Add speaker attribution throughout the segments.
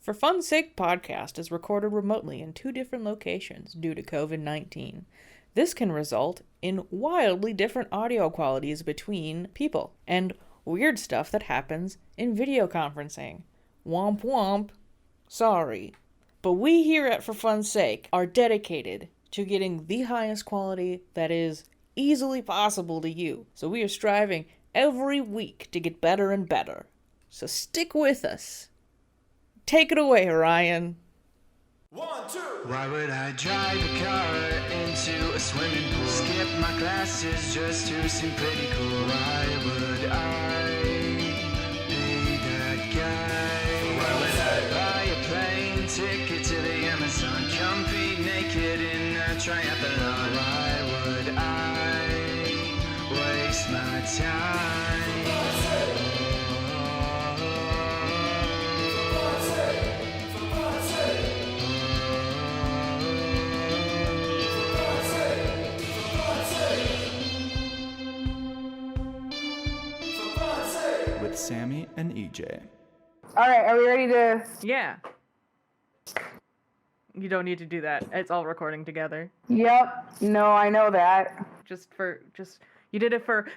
Speaker 1: For Fun's Sake podcast is recorded remotely in 2 different locations due to COVID-19. This can result in wildly different audio qualities between people and weird stuff that happens in video conferencing. Womp womp. Sorry. But we here at For Fun's Sake are dedicated to getting the highest quality that is easily possible to you. So we are striving every week to get better and better. So stick with us. Take it away, Ryan.
Speaker 2: 1, 2.
Speaker 3: Why would I drive a car into a swimming pool? Skip my classes just to seem pretty cool. Why would I be that guy? Why would I buy a plane ticket to the Amazon? Compete naked in a triathlon. Why would I waste my time?
Speaker 2: With Sammy and EJ.
Speaker 4: All right, are we ready to...
Speaker 1: Yeah. You don't need to do that. It's all recording together.
Speaker 4: Yep. No, I know that.
Speaker 1: You did it for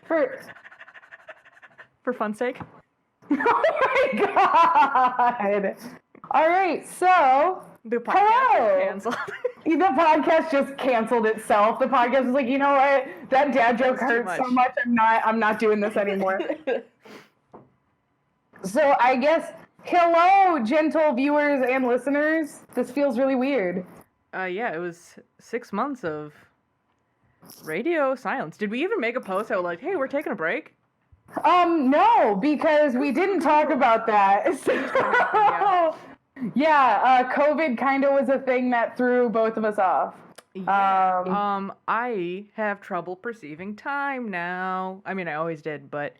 Speaker 1: fun's sake?
Speaker 4: Oh my god! All right, so...
Speaker 1: The podcast is canceled.
Speaker 4: The podcast just canceled itself. The podcast was like, you know what? That dad joke hurts so much. I'm not doing this anymore. So I guess, hello, gentle viewers and listeners. This feels really weird.
Speaker 1: Yeah, it was 6 months of radio silence. Did we even make a post that was like, hey, we're taking a break?
Speaker 4: No, because we didn't talk about that. So, yeah, COVID kind of was a thing that threw both of us off.
Speaker 1: Yeah. I have trouble perceiving time now. I mean, I always did, but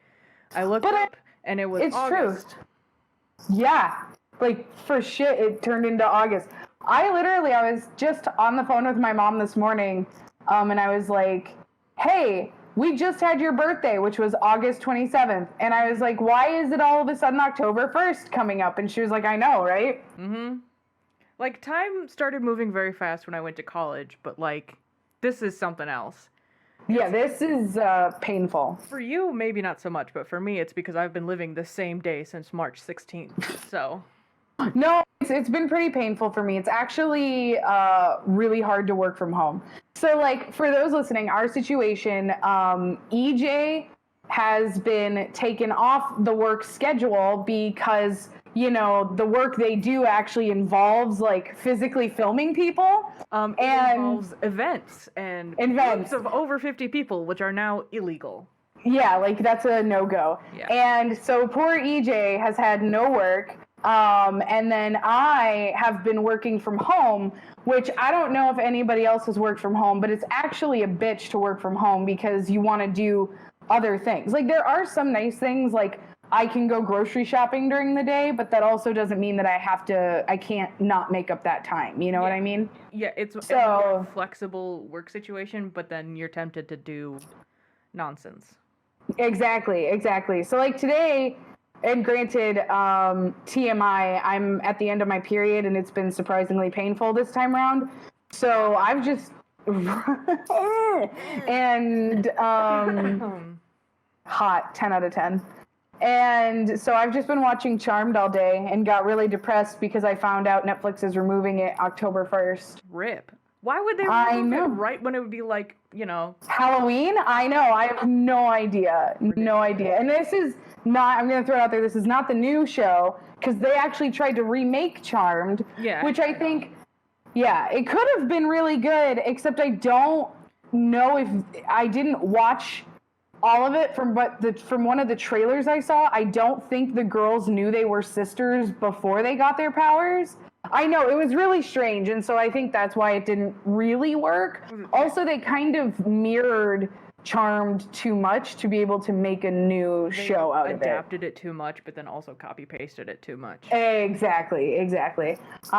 Speaker 1: I looked up and it was August.
Speaker 4: True. Yeah, like for shit, it turned into August. I was just on the phone with my mom this morning, and I was like, hey, we just had your birthday, which was August 27th. And I was like, why is it all of a sudden October 1st coming up? And she was like, I know, right?
Speaker 1: Mm-hmm. Like, time started moving very fast when I went to college, but, like, this is something else.
Speaker 4: Yeah, this is painful.
Speaker 1: For you, maybe not so much, but for me, it's because I've been living the same day since March 16th, so...
Speaker 4: No, it's been pretty painful for me. It's actually really hard to work from home. So, like, for those listening, our situation, EJ has been taken off the work schedule because, you know, the work they do actually involves, like, physically filming people.
Speaker 1: It involves events and groups of over 50 people, which are now illegal.
Speaker 4: Yeah, like, that's a no-go. Yeah. And so poor EJ has had no work. And then I have been working from home, which I don't know if anybody else has worked from home, but it's actually a bitch to work from home because you want to do other things. Like, there are some nice things, like I can go grocery shopping during the day, but that also doesn't mean that I can't not make up that time. You know what I mean?
Speaker 1: Yeah, it's a more flexible work situation, but then you're tempted to do nonsense. Exactly.
Speaker 4: So, like, today... And granted, TMI, I'm at the end of my period, and it's been surprisingly painful this time around. So I've just... and hot, 10 out of 10. And so I've just been watching Charmed all day and got really depressed because I found out Netflix is removing it October 1st.
Speaker 1: RIP. Why would they remove it right when it would be like, you know...
Speaker 4: Halloween? I know. I have no idea. No idea. And this is... I'm going to throw it out there, this is not the new show, because they actually tried to remake Charmed, which I think, it could have been really good, except I don't know if, I didn't watch all of it from one of the trailers I saw. I don't think the girls knew they were sisters before they got their powers. I know, it was really strange, and so I think that's why it didn't really work. Also, they kind of mirrored Charmed too much to be able to make a new show out of it.
Speaker 1: They adapted it too much, but then also copy-pasted it too much.
Speaker 4: Exactly. So,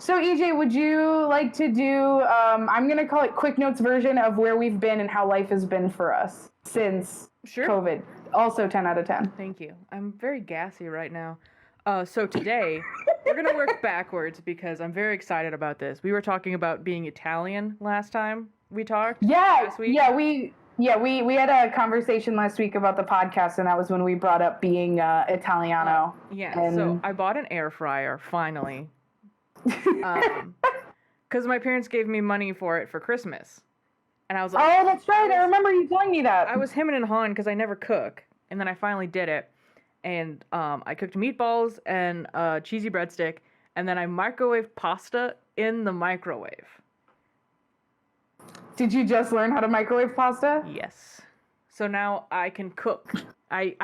Speaker 4: EJ, would you like to do, I'm going to call it Quick Notes version of where we've been and how life has been for us since COVID. Also 10 out of 10.
Speaker 1: Thank you. I'm very gassy right now. So today, we're going to work backwards because I'm very excited about this. We were talking about being Italian last time we talked.
Speaker 4: Last week. We had a conversation last week about the podcast, and that was when we brought up being Italiano.
Speaker 1: So I bought an air fryer, finally. Because my parents gave me money for it for Christmas. And I was like...
Speaker 4: Oh, that's right. I remember you telling me that.
Speaker 1: I was hemming and hawing because I never cook. And then I finally did it. And I cooked meatballs and a cheesy breadstick, and then I microwaved pasta in the microwave.
Speaker 4: Did you just learn how to microwave pasta?
Speaker 1: Yes. So now I can cook. I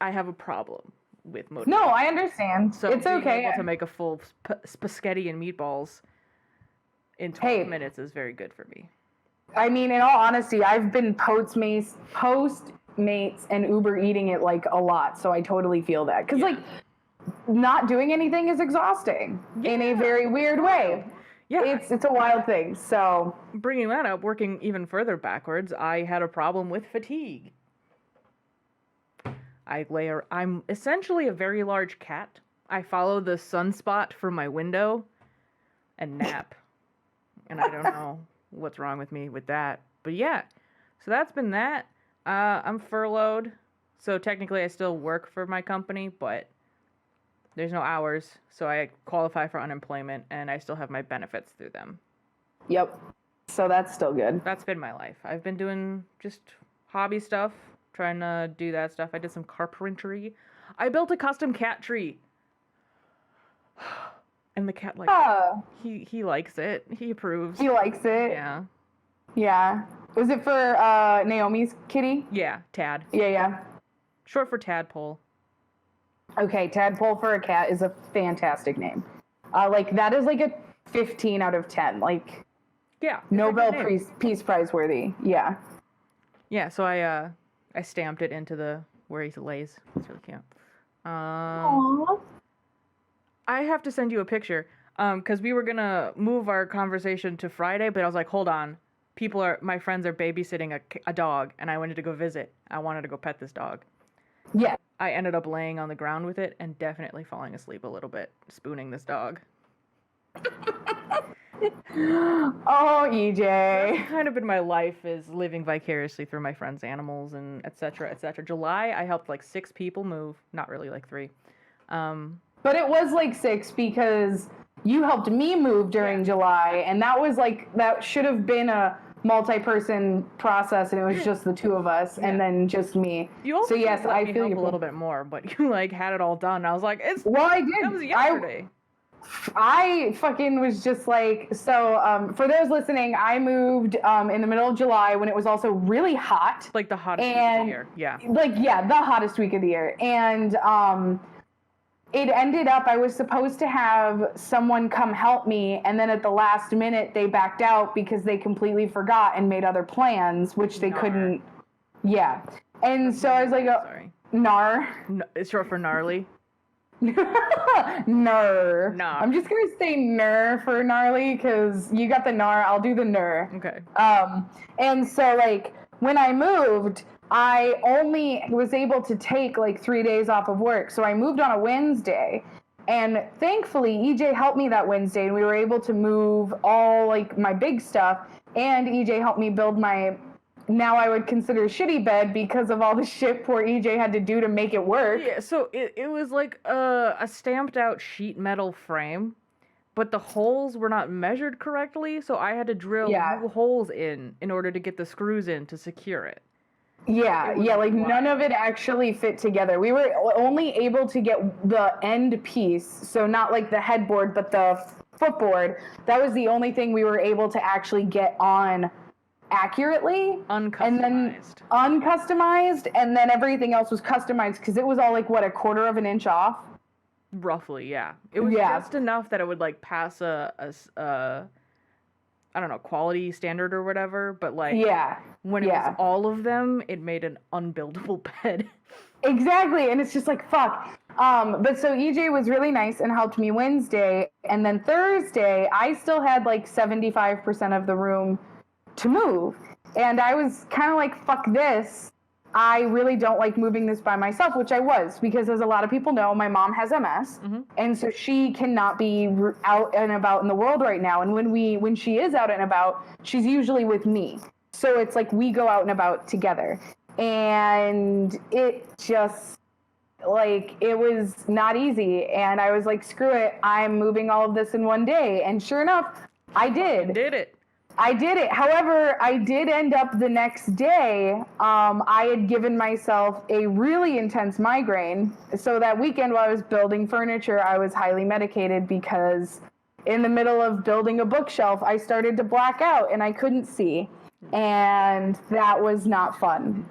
Speaker 1: have a problem with motivation.
Speaker 4: No, I understand.
Speaker 1: So
Speaker 4: it's okay.
Speaker 1: Being able to make a full spaghetti and meatballs in 12 minutes is very good for me.
Speaker 4: I mean, in all honesty, I've been Postmates and Uber eating it like a lot, so I totally feel that. Because like, not doing anything is exhausting in a very weird way. Yeah, it's a wild thing. So
Speaker 1: bringing that up, working even further backwards, I had a problem with fatigue. I'm essentially a very large cat. I follow the sunspot from my window and nap, and I don't know what's wrong with me with that. But yeah, so that's been that. I'm furloughed, so technically I still work for my company, but there's no hours, so I qualify for unemployment, and I still have my benefits through them.
Speaker 4: Yep. So that's still good.
Speaker 1: That's been my life. I've been doing just hobby stuff, trying to do that stuff. I did some carpentry. I built a custom cat tree. And the cat he likes it. He approves.
Speaker 4: He likes it.
Speaker 1: Yeah.
Speaker 4: Yeah. Was it for Naomi's kitty?
Speaker 1: Yeah, Tad.
Speaker 4: Yeah.
Speaker 1: Short for Tadpole. Okay,
Speaker 4: Tadpole for a cat is a fantastic name. That is like a 15 out of 10. Like,
Speaker 1: yeah,
Speaker 4: Nobel Peace Prize worthy. Yeah.
Speaker 1: Yeah, so I stamped it into where he lays. It's really cute.
Speaker 4: Aww.
Speaker 1: I have to send you a picture, because we were gonna move our conversation to Friday, but I was like, hold on. My friends are babysitting a dog, and I wanted to go visit. I wanted to go pet this dog.
Speaker 4: Yeah.
Speaker 1: I ended up laying on the ground with it and definitely falling asleep a little bit, spooning this dog.
Speaker 4: Oh, EJ.
Speaker 1: That's kind of been my life, is living vicariously through my friends' animals and et cetera, et cetera. July, I helped 6 people move. Not really, 3.
Speaker 4: But it was 6 because you helped me move during July, and that was that should have been a multi-person process, and it was just the 2 of us, and then just me.
Speaker 1: You also
Speaker 4: I feel you
Speaker 1: a little bit more, but you had it all done. I was like, I did. That was yesterday.
Speaker 4: I fucking was just for those listening, I moved in the middle of July when it was also really hot.
Speaker 1: The hottest week of the year. Yeah.
Speaker 4: The hottest week of the year. And it ended up, I was supposed to have someone come help me, and then at the last minute, they backed out because they completely forgot and made other plans, which they couldn't. Yeah. And so I was like,
Speaker 1: sorry.
Speaker 4: Nar.
Speaker 1: No, it's short for gnarly.
Speaker 4: Nar. I'm just going to say nar for gnarly, because you got the nar, I'll do the nar.
Speaker 1: Okay.
Speaker 4: And so, when I moved, I only was able to take 3 days off of work. So I moved on a Wednesday, and thankfully EJ helped me that Wednesday, and we were able to move all my big stuff, and EJ helped me build my, now I would consider shitty bed because of all the shit poor EJ had to do to make it work.
Speaker 1: Yeah, so it was a stamped out sheet metal frame, but the holes were not measured correctly, so I had to drill new holes in order to get the screws in to secure it.
Speaker 4: Yeah, none of it actually fit together. We were only able to get the end piece, so not the headboard, but the footboard. That was the only thing we were able to actually get on accurately. Uncustomized, and then everything else was customized because it was all a quarter of an inch off.
Speaker 1: Roughly, yeah. It was just enough that it would pass a I don't know, quality standard or whatever, but when it was all of them, it made an unbuildable bed.
Speaker 4: Exactly, and it's just fuck. But so EJ was really nice and helped me Wednesday, and then Thursday, I still had 75% of the room to move. And I was kind of fuck this. I really don't like moving this by myself, which I was, because as a lot of people know, my mom has MS, and so she cannot be out and about in the world right now. And when she is out and about, she's usually with me. So it's like we go out and about together. And it just, like, it was not easy. And I was like, screw it, I'm moving all of this in one day. And sure enough, I did.
Speaker 1: You did it.
Speaker 4: I did it. However, I did end up the next day. I had given myself a really intense migraine. So that weekend while I was building furniture, I was highly medicated because in the middle of building a bookshelf, I started to black out and I couldn't see. And that was not fun.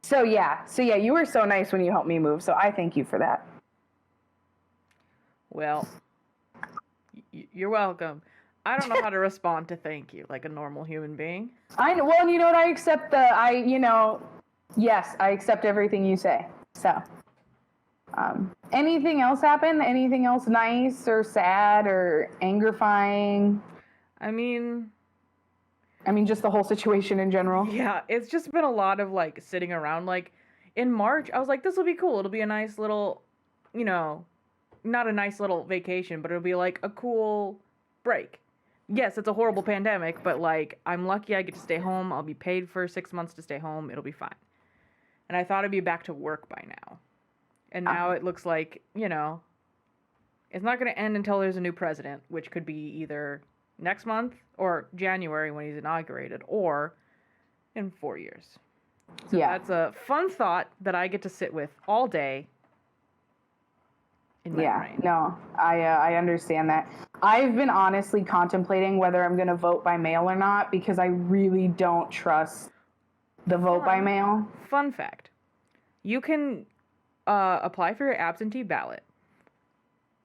Speaker 4: So yeah, you were so nice when you helped me move. So I thank you for that.
Speaker 1: Well, you're welcome. I don't know how to respond to thank you like a normal human being.
Speaker 4: Well, you know what? I accept yes, I accept everything you say. So, anything else happen? Anything else nice or sad or angerifying?
Speaker 1: I mean,
Speaker 4: just the whole situation in general.
Speaker 1: Yeah, it's just been a lot of like sitting around. Like in March, I was like, this will be cool. It'll be a nice little, not a nice little vacation, but it'll be like a cool break. Yes, it's a horrible pandemic, but like I'm lucky I get to stay home. I'll be paid for 6 months to stay home. It'll be fine. And I thought I'd be back to work by now. And now it looks like, it's not going to end until there's a new president, which could be either next month or January when he's inaugurated or in 4 years. So that's a fun thought that I get to sit with all day.
Speaker 4: No, I understand that. I've been honestly contemplating whether I'm going to vote by mail or not because I really don't trust the vote by mail.
Speaker 1: Fun fact. You can apply for your absentee ballot.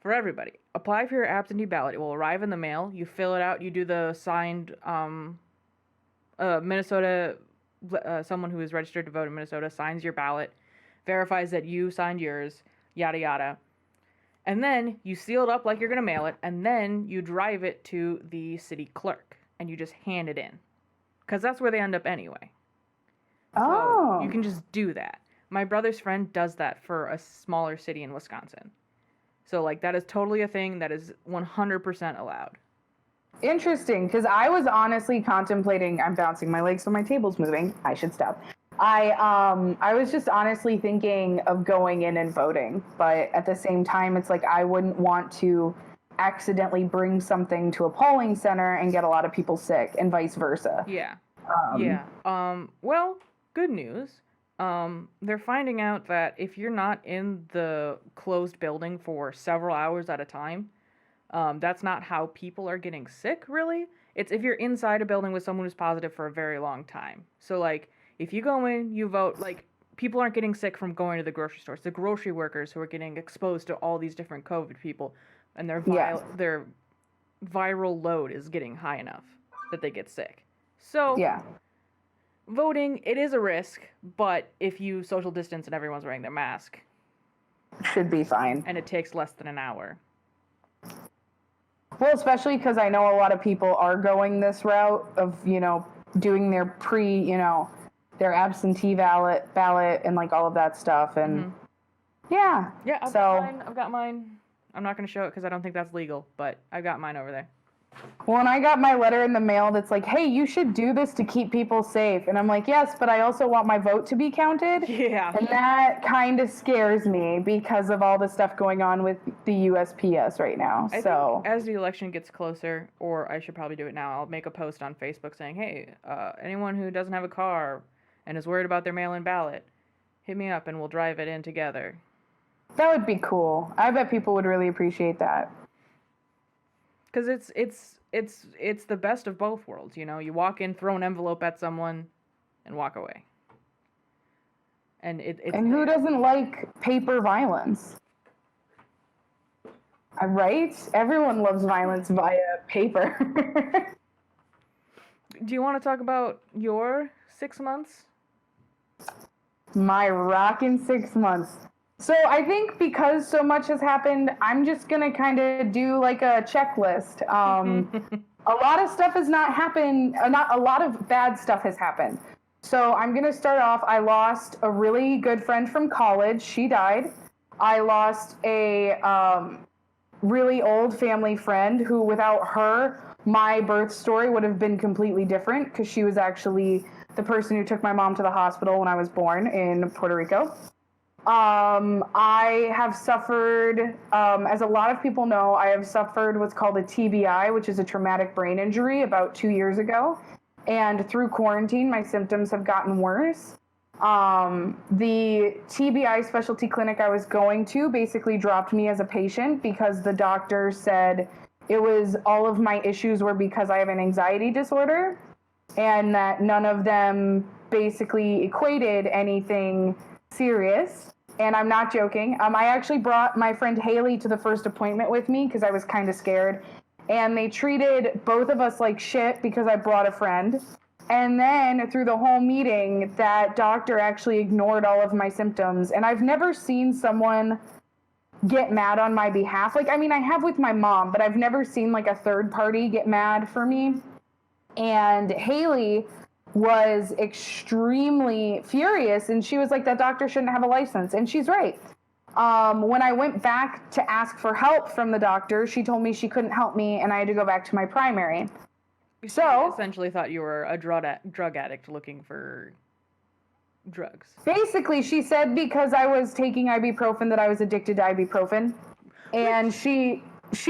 Speaker 1: For everybody. Apply for your absentee ballot. It will arrive in the mail. You fill it out. You do the signed Minnesota, someone who is registered to vote in Minnesota signs your ballot, verifies that you signed yours, yada, yada. And then you seal it up like you're going to mail it, and then you drive it to the city clerk, and you just hand it in. Because that's where they end up anyway.
Speaker 4: Oh.
Speaker 1: So you can just do that. My brother's friend does that for a smaller city in Wisconsin. So, like, that is totally a thing that is 100% allowed.
Speaker 4: Interesting, because I was honestly contemplating, I'm bouncing my legs so my table's moving. I should stop. I was just honestly thinking of going in and voting, but at the same time, it's like I wouldn't want to accidentally bring something to a polling center and get a lot of people sick, and vice versa.
Speaker 1: Yeah. Well, good news. They're finding out that if you're not in the closed building for several hours at a time, that's not how people are getting sick, really. It's if you're inside a building with someone who's positive for a very long time. So, like, if you go in, you vote, like, people aren't getting sick from going to the grocery store. It's the grocery workers who are getting exposed to all these different COVID people, and their viral load is getting high enough that they get sick. So, voting, it is a risk, but if you social distance and everyone's wearing their mask,
Speaker 4: should be fine.
Speaker 1: And it takes less than an hour.
Speaker 4: Well, especially because I know a lot of people are going this route of, doing their their absentee ballot and like all of that stuff. And
Speaker 1: I've got mine. I'm not going to show it because I don't think that's legal, but I got mine over there.
Speaker 4: Well, and I got my letter in the mail that's like, hey, you should do this to keep people safe. And I'm like, yes, but I also want my vote to be counted.
Speaker 1: Yeah.
Speaker 4: And that kind of scares me because of all the stuff going on with the USPS right now. I think
Speaker 1: as the election gets closer, or I should probably do it now, I'll make a post on Facebook saying, hey, anyone who doesn't have a car and is worried about their mail-in ballot, hit me up and we'll drive it in together.
Speaker 4: That would be cool. I bet people would really appreciate that.
Speaker 1: Because it's the best of both worlds, You walk in, throw an envelope at someone, and walk away. And
Speaker 4: and who doesn't like paper violence? Right? Everyone loves violence via paper.
Speaker 1: Do you want to talk about your 6 months?
Speaker 4: My rockin' 6 months. So I think because so much has happened, I'm just going to kind of do like a checklist. A lot of stuff has not happened. A lot of bad stuff has happened. So I'm going to start off. I lost a really good friend from college. She died. I lost a really old family friend who, without her, my birth story would have been completely different because she was actually the person who took my mom to the hospital when I was born in Puerto Rico. I have suffered, as a lot of people know, I have suffered what's called a TBI, which is a traumatic brain injury, about 2 years ago. And through quarantine, my symptoms have gotten worse. The TBI specialty clinic I was going to basically dropped me as a patient because the doctor said it was all of my issues were because I have an anxiety disorder and that none of them basically equated anything serious. And I'm not joking. I actually brought my friend Haley to the first appointment with me because I was kind of scared. And they treated both of us like shit because I brought a friend. And then through the whole meeting, that doctor actually ignored all of my symptoms. And I've never seen someone get mad on my behalf. Like, I mean, I have with my mom, but I've never seen like a third party get mad for me. And Haley was extremely furious. And she was like, that doctor shouldn't have a license. And she's right. When I went back to ask for help from the doctor, she told me she couldn't help me and I had to go back to my primary.
Speaker 1: She essentially thought you were a drug addict looking for drugs.
Speaker 4: Basically, she said because I was taking ibuprofen that I was addicted to ibuprofen. And she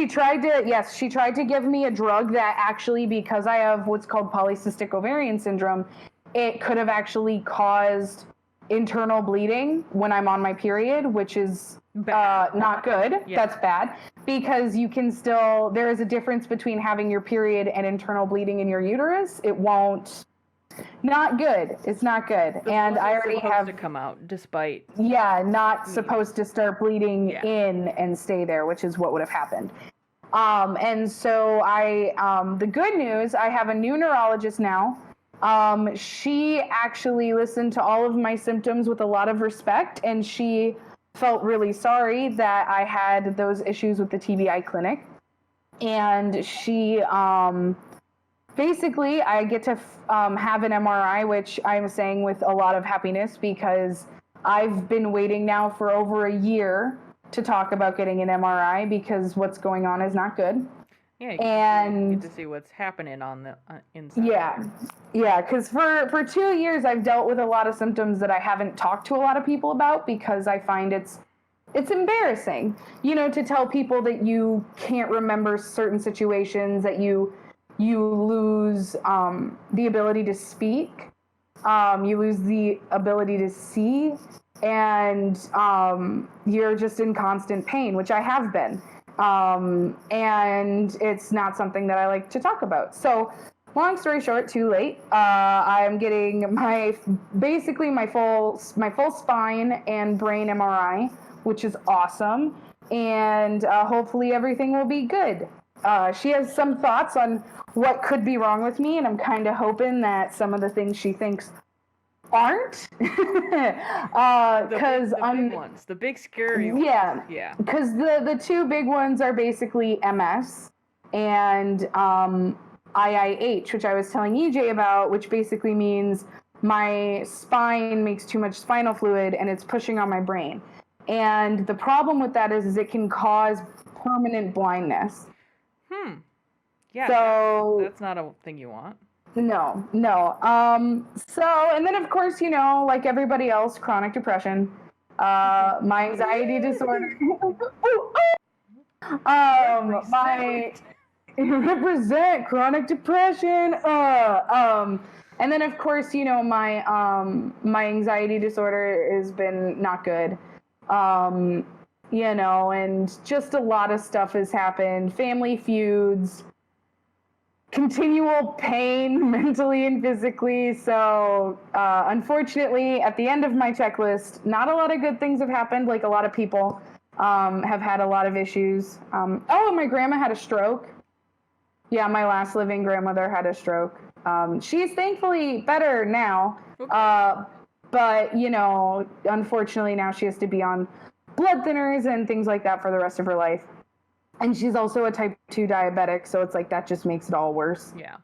Speaker 4: tried to give me a drug that actually, because I have what's called polycystic ovarian syndrome, it could have actually caused internal bleeding when I'm on my period, which is not good. Yeah. That's bad because you can still, there is a difference between having your period and internal bleeding in your uterus. It won't, not good. It's not good. And I already have
Speaker 1: to come out despite.
Speaker 4: Yeah, not supposed to start bleeding in and stay there, which is what would have happened. And so the good news, I have a new neurologist now. She actually listened to all of my symptoms with a lot of respect, and she felt really sorry that I had those issues with the TBI clinic. And she, basically, I get to have an MRI, which I'm saying with a lot of happiness because I've been waiting now for over a year to talk about getting an MRI because what's going on is not good.
Speaker 1: Yeah, you get to see what's happening on the inside.
Speaker 4: Yeah, because for 2 years I've dealt with a lot of symptoms that I haven't talked to a lot of people about because I find it's embarrassing, to tell people that you can't remember certain situations, that you lose the ability to speak, you lose the ability to see, and you're just in constant pain, which I have been. And it's not something that I like to talk about. So long story short, too late. I'm getting my full spine and brain MRI, which is awesome. And hopefully everything will be good. She has some thoughts on what could be wrong with me, and I'm kind of hoping that some of the things she thinks aren't, because
Speaker 1: the big scary ones.
Speaker 4: Yeah, because the two big ones are basically MS and IIH, which I was telling EJ about, which basically means my spine makes too much spinal fluid and it's pushing on my brain. And the problem with that is it can cause permanent blindness.
Speaker 1: Yeah,
Speaker 4: so
Speaker 1: that's not a thing you want.
Speaker 4: No. So, and then of course, like everybody else, chronic depression, my anxiety disorder, my represent chronic depression, and then of course, my anxiety disorder has been not good, and just a lot of stuff has happened, family feuds, continual pain mentally and physically. So unfortunately, at the end of my checklist, not a lot of good things have happened. Like a lot of people have had a lot of issues. My grandma had a stroke. Yeah, my last living grandmother had a stroke. She's thankfully better now. Okay. But, unfortunately now she has to be on blood thinners and things like that for the rest of her life. And she's also a type 2 diabetic, so it's like that just makes it all worse.
Speaker 1: Yeah.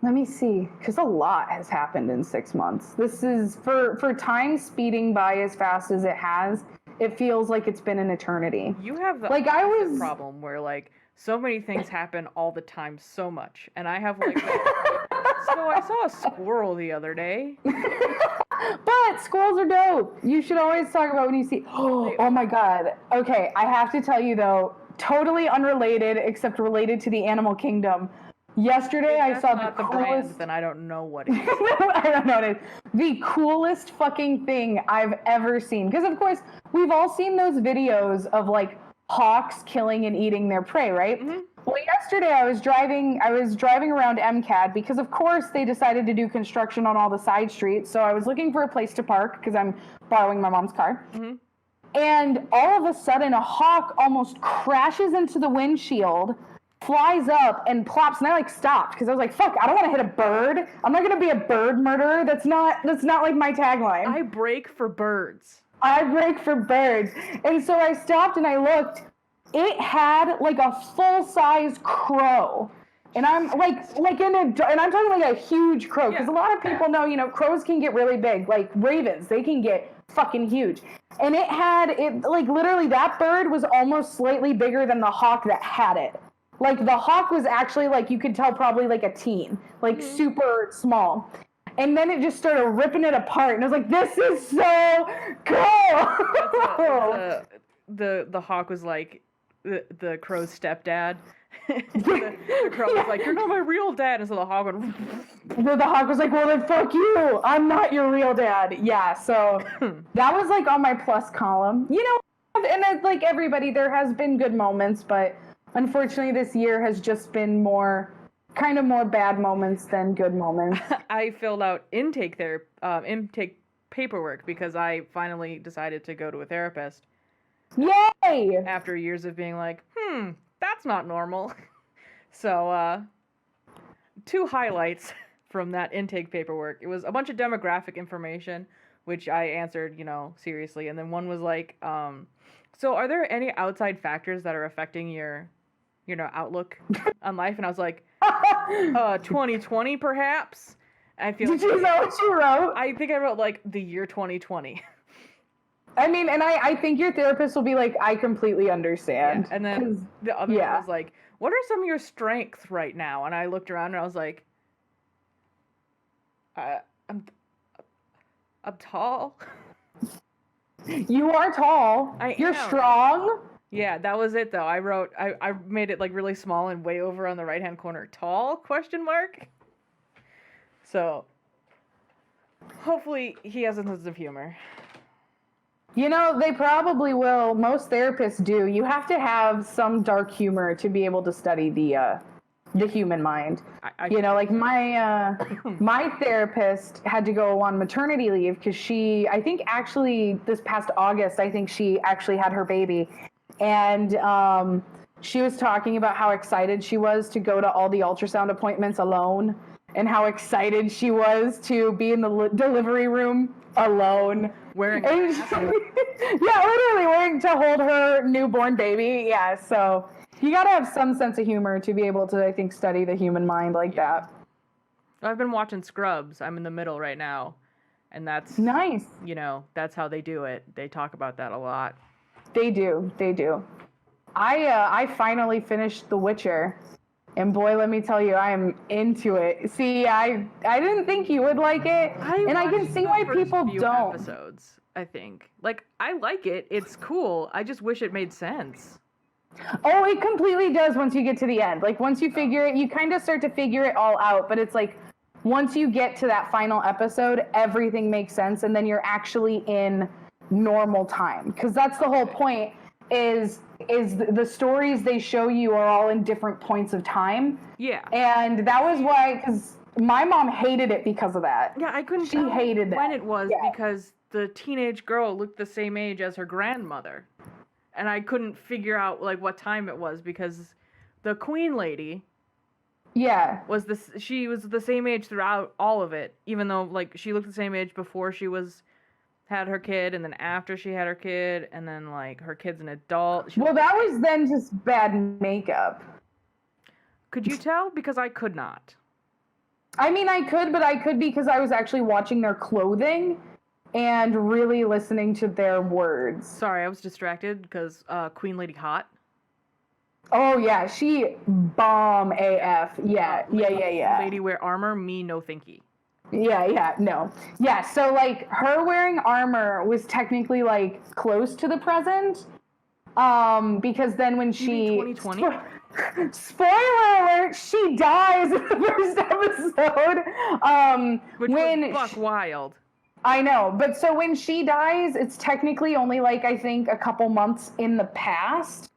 Speaker 4: Let me see, because a lot has happened in 6 months. This is, for time speeding by as fast as it has, it feels like it's been an eternity.
Speaker 1: You have the problem where, like, so many things happen all the time so much. And I have, like, so I saw a squirrel the other day.
Speaker 4: But squirrels are dope. You should always talk about when you see, oh my God. Okay, I have to tell you, though, totally unrelated, except related to the animal kingdom. Yesterday, I saw the coolest...
Speaker 1: brand, then I don't know what it is.
Speaker 4: I don't know what it is. The coolest fucking thing I've ever seen. Because, of course, we've all seen those videos of, like, hawks killing and eating their prey, right? Mm-hmm. Well, yesterday I was driving around MCAD because, of course, they decided to do construction on all the side streets. So I was looking for a place to park because I'm borrowing my mom's car. Mm-hmm. And all of a sudden, a hawk almost crashes into the windshield, flies up and plops, and I, like, stopped because I was like, fuck, I don't want to hit a bird. I'm not going to be a bird murderer. That's not like my tagline.
Speaker 1: I brake for birds.
Speaker 4: I brake for birds. And so I stopped and I looked. It had, like, a full-size crow. And I'm like and I'm talking like a huge crow, because a lot of people know, you know, crows can get really big, like ravens, they can get fucking huge. And like, literally, that bird was almost slightly bigger than the hawk that had it. Like, the hawk was actually, like, you could tell probably like a teen, like, super small. And then it just started ripping it apart, and I was like, this is so cool!
Speaker 1: The hawk was like the crow's stepdad. the crow was like, you're not my real dad, and so the hawk went...
Speaker 4: The hawk was like, well, then fuck you, I'm not your real dad. Yeah, so that was, like, on my plus column. You know, and it's like everybody, there has been good moments, but unfortunately this year has just been more bad moments than good moments.
Speaker 1: I filled out intake paperwork because I finally decided to go to a therapist.
Speaker 4: Yay!
Speaker 1: After years of being like, that's not normal. So, 2 highlights from that intake paperwork. It was a bunch of demographic information, which I answered, you know, seriously. And then one was like, so are there any outside factors that are affecting your, you know, outlook on life? And I was like, 2020 perhaps? I feel
Speaker 4: Did you know what you wrote?
Speaker 1: I think I wrote, like, the year 2020.
Speaker 4: I mean, and I think your therapist will be like, I completely understand.
Speaker 1: Yeah. And then the other one was like, what are some of your strengths right now? And I looked around and I was like, I'm tall.
Speaker 4: You are tall. You're strong.
Speaker 1: Yeah, that was it though. I made it, like, really small and way over on the right hand corner. Tall ? So hopefully he has a sense of humor.
Speaker 4: You know, they probably will. Most therapists do. You have to have some dark humor to be able to study the human mind. You know, like my therapist had to go on maternity leave because I think actually this past August, I think she actually had her baby. And she was talking about how excited she was to go to all the ultrasound appointments alone, and how excited she was to be in the delivery room alone.
Speaker 1: Wearing
Speaker 4: literally wearing to hold her newborn baby. Yeah, so you gotta have some sense of humor to be able to, I think, study the human mind like that.
Speaker 1: I've been watching Scrubs. I'm in the middle right now. And that's...
Speaker 4: Nice.
Speaker 1: You know, that's how they do it. They talk about that a lot.
Speaker 4: They do. I finally finished The Witcher. And boy, let me tell you, I am into it. See, I didn't think you would like it, and I can see why people don't.
Speaker 1: Episodes, I think. Like, I like it. It's cool. I just wish it made sense.
Speaker 4: Oh, it completely does once you get to the end. Like, once you figure it, you kind of start to figure it all out. But it's like, once you get to that final episode, everything makes sense, and then you're actually in normal time. Because that's the whole point, is the stories they show you are all in different points of time.
Speaker 1: Yeah.
Speaker 4: And that was why, because my mom hated it because of that.
Speaker 1: Yeah, I couldn't tell when it was because the teenage girl looked the same age as her grandmother. And I couldn't figure out, like, what time it was because the queen lady she was the same age throughout all of it, even though, like, she looked the same age before she had her kid, and then after she had her kid, and then, like, her kid's an adult.
Speaker 4: That was then just bad makeup.
Speaker 1: Could you tell? Because I could not.
Speaker 4: I mean, I could because I was actually watching their clothing and really listening to their words.
Speaker 1: Sorry, I was distracted because Queen Lady Hot.
Speaker 4: Oh, yeah, she bomb AF. Yeah.
Speaker 1: Lady wear armor, me no thinky.
Speaker 4: Yeah, no. Yeah, so, like, her wearing armor was technically, like, close to the present. Because then when she...
Speaker 1: 2020?
Speaker 4: Spoiler alert, she dies in the first episode.
Speaker 1: Which was buck wild.
Speaker 4: I know, but so when she dies, it's technically only, like, I think a couple months in the past.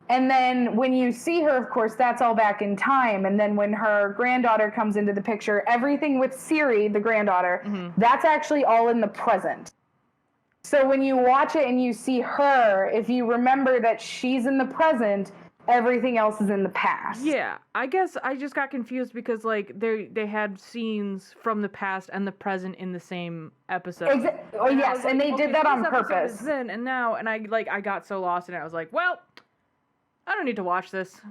Speaker 4: And then when you see her, of course, that's all back in time. And then when her granddaughter comes into the picture, everything with Siri, the granddaughter, that's actually all in the present. So when you watch it and you see her, if you remember that she's in the present, everything else is in the past.
Speaker 1: Yeah, I guess I just got confused because, like, they had scenes from the past and the present in the same episode.
Speaker 4: Oh, yes, and they did that on purpose.
Speaker 1: Is then and now, and I got so lost in it. I was like, well, I don't need to watch this.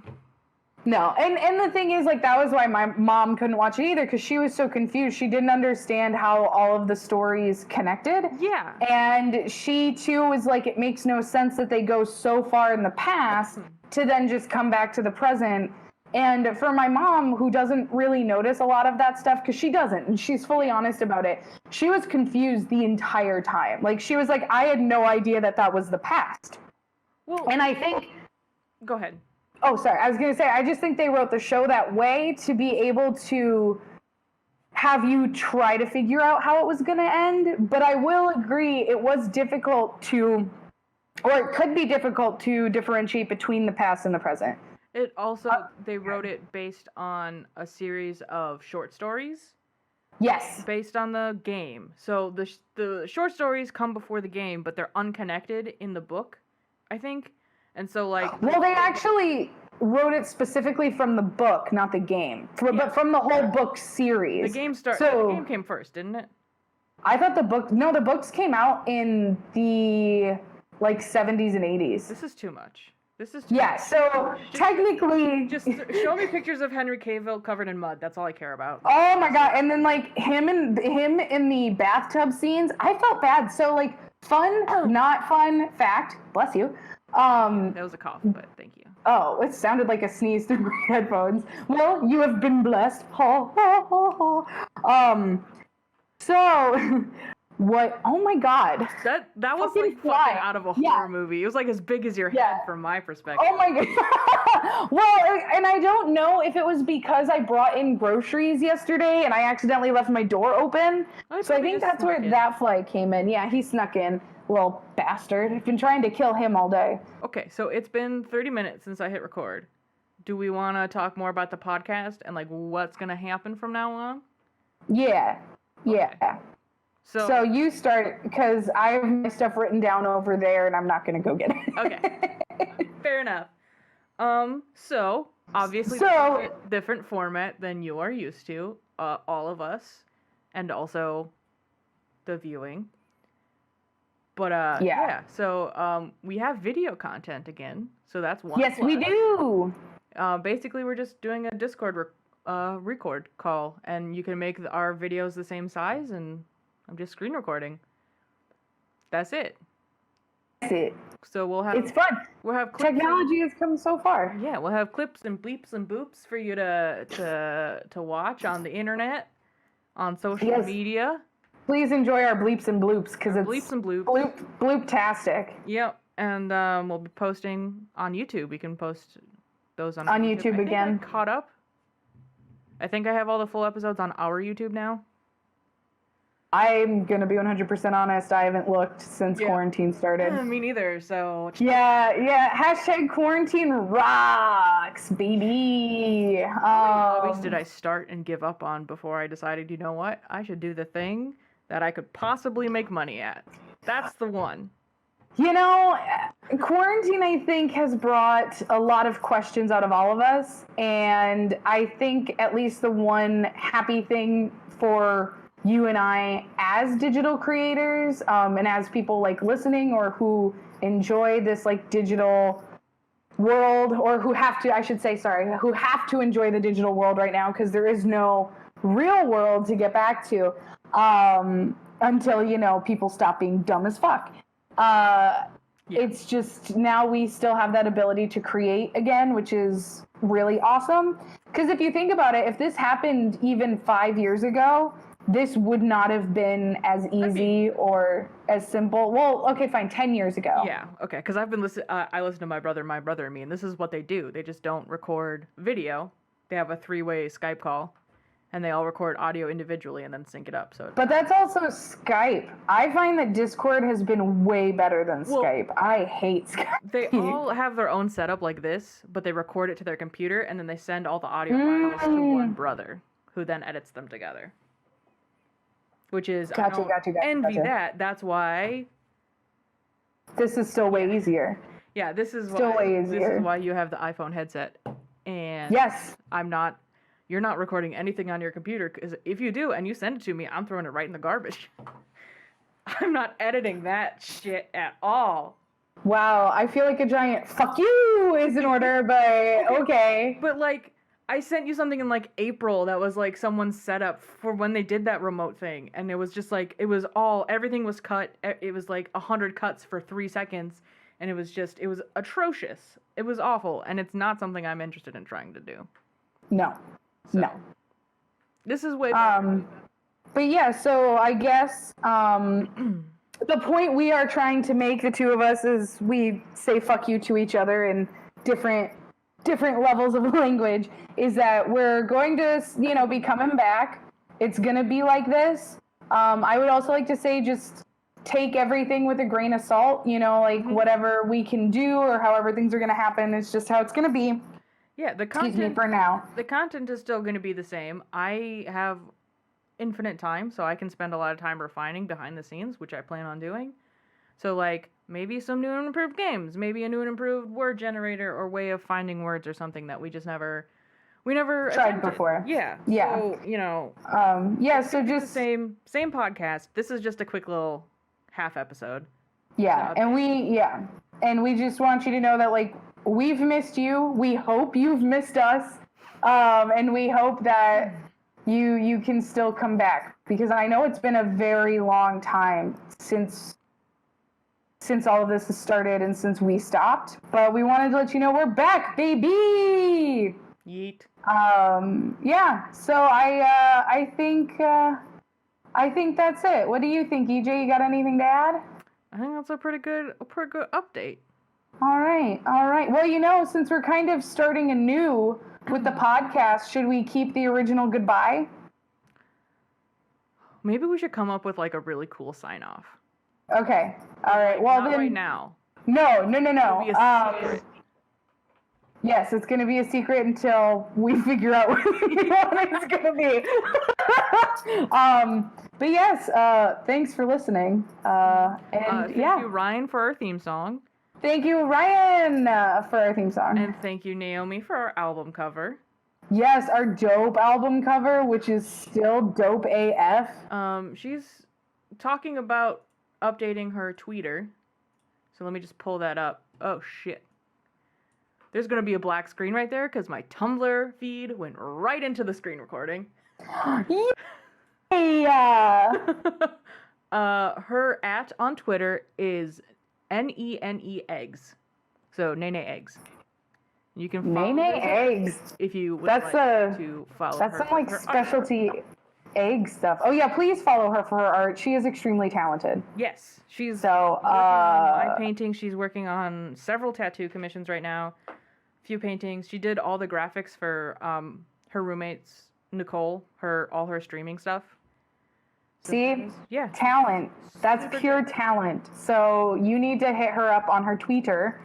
Speaker 4: No, and the thing is, like, that was why my mom couldn't watch it either, because she was so confused. She didn't understand how all of the stories connected.
Speaker 1: Yeah.
Speaker 4: And she, too, was like, it makes no sense that they go so far in the past to then just come back to the present. And for my mom, who doesn't really notice a lot of that stuff, because she doesn't, and she's fully honest about it, she was confused the entire time. Like, she was like, I had no idea that was the past.
Speaker 1: Well,
Speaker 4: and I think...
Speaker 1: Go ahead.
Speaker 4: Oh, sorry. I was going to say, I just think they wrote the show that way to be able to have you try to figure out how it was going to end. But I will agree, it was difficult to, or it could be difficult to differentiate between the past and the present.
Speaker 1: It also, they wrote it based on a series of short stories.
Speaker 4: Yes.
Speaker 1: Based on the game. So the short stories come before the game, but they're unconnected in the book, I think. And so, like...
Speaker 4: Well, they actually wrote it specifically from the book, not the game. But from the whole book series.
Speaker 1: The game came first, didn't it?
Speaker 4: I thought the books came out in the, like, 70s and 80s.
Speaker 1: This is too much.
Speaker 4: So technically...
Speaker 1: Just show me pictures of Henry Cavill covered in mud. That's all I care about.
Speaker 4: Oh, my God. And then, like, him in the bathtub scenes, I felt bad. So, like, fun, not fun fact, bless you.
Speaker 1: That was a cough, but thank you.
Speaker 4: Oh, it sounded like a sneeze through my headphones. Well, you have been blessed. Ha, ha, ha, ha. So, what? Oh my God.
Speaker 1: That was
Speaker 4: Fucking
Speaker 1: like
Speaker 4: fly.
Speaker 1: fucking out of a horror movie. It was like as big as your head from my perspective.
Speaker 4: Oh my God. Well, and I don't know if it was because I brought in groceries yesterday and I accidentally left my door open. So I think that's where that fly came in. Yeah, he snuck in. Little bastard. I've been trying to kill him all day.
Speaker 1: Okay, so it's been 30 minutes since I hit record. Do we want to talk more about the podcast and, like, what's going to happen from now on?
Speaker 4: Yeah.
Speaker 1: Okay.
Speaker 4: So you start, because I have my stuff written down over there, and I'm not going to go get it.
Speaker 1: Okay. Fair enough. So, obviously, a different format than you are used to, all of us, and also the viewing. But, so, we have video content again, so that's one.
Speaker 4: Yes, we do!
Speaker 1: Basically, we're just doing a Discord record call, and you can make our videos the same size, and I'm just screen recording. That's it.
Speaker 4: That's it.
Speaker 1: So we'll have...
Speaker 4: It's fun!
Speaker 1: We'll have clips
Speaker 4: Technology has come so far.
Speaker 1: Yeah, we'll have clips and bleeps and boops for you to watch on the internet, on social media.
Speaker 4: Please enjoy our bleeps and bloops, because it's
Speaker 1: bleeps and bloops.
Speaker 4: Bloop-tastic.
Speaker 1: Yep, and we'll be posting on YouTube. We can post those on
Speaker 4: YouTube again.
Speaker 1: I'm caught up. I think I have all the full episodes on our YouTube now.
Speaker 4: I'm going to be 100% honest. I haven't looked since quarantine started.
Speaker 1: Me neither, so...
Speaker 4: Yeah. Hashtag quarantine rocks, baby.
Speaker 1: How many hobbies did I start and give up on before I decided, you know what? I should do the thing that I could possibly make money at. That's the one.
Speaker 4: You know, quarantine, I think, has brought a lot of questions out of all of us. And I think at least the one happy thing for you and I as digital creators, and as people like listening or who enjoy this like digital world, or who have to, who have to enjoy the digital world right now, because there is no real world to get back to, until, you know, people stop being dumb as fuck. It's just, now we still have that ability to create again, which is really awesome. Because if you think about it, if this happened even 5 years ago, this would not have been as easy or as simple. Well, okay, fine, 10 years ago.
Speaker 1: Yeah, okay, because I've been listening. I listen to My Brother and Me, and this is what they do. They just don't record video. They have a 3-way Skype call, and they all record audio individually and then sync it up. But
Speaker 4: that's also Skype. I find that Discord has been way better than Skype. I hate Skype.
Speaker 1: They all have their own setup like this, but they record it to their computer, and then they send all the audio files to one brother, who then edits them together. Which is, I don't envy that. That's why...
Speaker 4: This is still way easier.
Speaker 1: Yeah, this is why you have the iPhone headset. And
Speaker 4: yes,
Speaker 1: you're not recording anything on your computer, because if you do and you send it to me, I'm throwing it right in the garbage. I'm not editing that shit at all.
Speaker 4: Wow, I feel like a giant fuck you is in order, but okay.
Speaker 1: But like, I sent you something in like April that was like someone's setup for when they did that remote thing, and it was just like, everything was cut. It was like 100 cuts for 3 seconds, and it was atrocious. It was awful, and it's not something I'm interested in trying to do.
Speaker 4: No.
Speaker 1: This is way better.
Speaker 4: But yeah, so I guess the point we are trying to make, the two of us, is we say fuck you to each other in different levels of language, is that we're going to, you know, be coming back. It's going to be like this. I would also like to say, just take everything with a grain of salt, you know, like whatever we can do or however things are going to happen, it's just how it's going to be.
Speaker 1: Yeah, the content,
Speaker 4: excuse me for now.
Speaker 1: The content is still going to be the same. I have infinite time, so I can spend a lot of time refining behind the scenes, which I plan on doing. So, like, maybe some new and improved games, maybe a new and improved word generator or way of finding words or something that we never
Speaker 4: tried
Speaker 1: attempted
Speaker 4: before.
Speaker 1: Yeah. So, you know.
Speaker 4: So just
Speaker 1: the same podcast. This is just a quick little half episode.
Speaker 4: Yeah, and we just want you to know that, like, we've missed you. We hope you've missed us. And we hope that you can still come back, because I know it's been a very long time since all of this has started and since we stopped, but we wanted to let you know we're back, baby.
Speaker 1: Yeet.
Speaker 4: Yeah. So I think that's it. What do you think, EJ? You got anything to add?
Speaker 1: I think that's a pretty good update.
Speaker 4: All right. Well, you know, since we're kind of starting anew with the podcast, should we keep the original goodbye?
Speaker 1: Maybe we should come up with like a really cool sign off.
Speaker 4: Okay. All right. Well,
Speaker 1: not
Speaker 4: then.
Speaker 1: Right now.
Speaker 4: No.
Speaker 1: It'll be a secret.
Speaker 4: Yes, it's going to be a secret until we figure out what it's going to be. But yes, thanks for listening. Thank
Speaker 1: you, Ryan, for our theme song.
Speaker 4: Thank you, Ryan, for our theme song.
Speaker 1: And thank you, Naomi, for our album cover.
Speaker 4: Yes, our dope album cover, which is still dope AF.
Speaker 1: She's talking about updating her Twitter. So let me just pull that up. Oh, shit. There's going to be a black screen right there because my Tumblr feed went right into the screen recording.
Speaker 4: Yeah.
Speaker 1: Her @ on Twitter is NENE eggs. So Nene eggs. You can follow
Speaker 4: Nene eggs.
Speaker 1: If you would like to follow
Speaker 4: that's
Speaker 1: her.
Speaker 4: Some like specialty egg stuff. Oh yeah, please follow her for her art. She is extremely talented.
Speaker 1: Yes, she's
Speaker 4: working
Speaker 1: on my painting. She's working on several tattoo commissions right now. A few paintings. She did all the graphics for her roommate's Nicole, all her streaming stuff. So
Speaker 4: see, talent. That's pure talent. So you need to hit her up on her Twitter.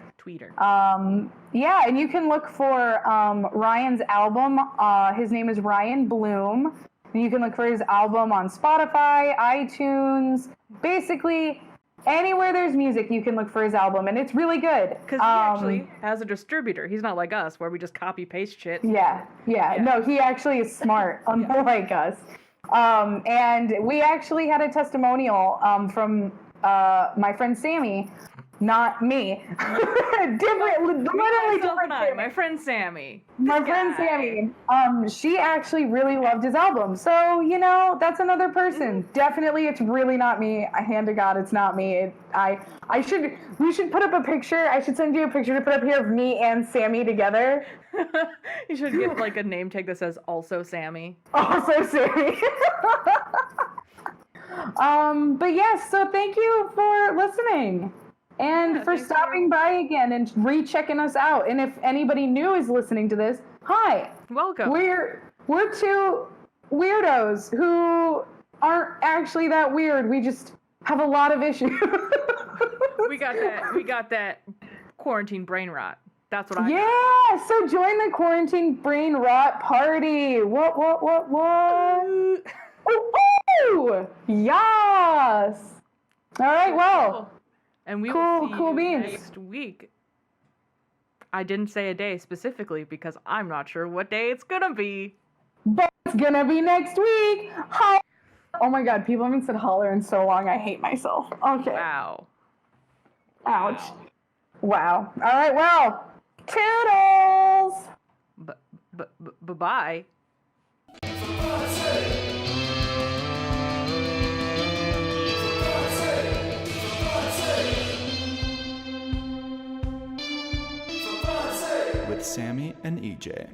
Speaker 4: Yeah, and you can look for Ryan's album. His name is Ryan Bloom. And you can look for his album on Spotify, iTunes, basically anywhere there's music, you can look for his album, and it's really good.
Speaker 1: Because he actually has a distributor. He's not like us, where we just copy-paste shit.
Speaker 4: Yeah. No, he actually is smart, unlike us. And we actually had a testimonial from my friend Sammy not me. Literally different.
Speaker 1: My friend Sammy.
Speaker 4: My friend Sammy. She actually really loved his album. So, you know, that's another person. Definitely, it's really not me. I hand to God, it's not me. We should put up a picture. I should send you a picture to put up here of me and Sammy together.
Speaker 1: You should get like a name tag that says also Sammy.
Speaker 4: Also Sammy. But yes, so thank you for listening and for stopping by again and rechecking us out. And if anybody new is listening to this, hi.
Speaker 1: Welcome.
Speaker 4: We're two weirdos who aren't actually that weird. We just have a lot of issues.
Speaker 1: We got that quarantine brain rot. That's what I got.
Speaker 4: Yeah, so join the quarantine brain rot party. What? Ooh, yes. All right, well.
Speaker 1: And we will see you
Speaker 4: beans.
Speaker 1: next week. I didn't say a day specifically because I'm not sure what day it's gonna be.
Speaker 4: But it's gonna be next week. Oh my God, people haven't said holler in so long. I hate myself. Okay.
Speaker 1: Wow.
Speaker 4: Ouch. Wow. All right, well. Toodles.
Speaker 1: Bye.
Speaker 2: With Sammy and EJ.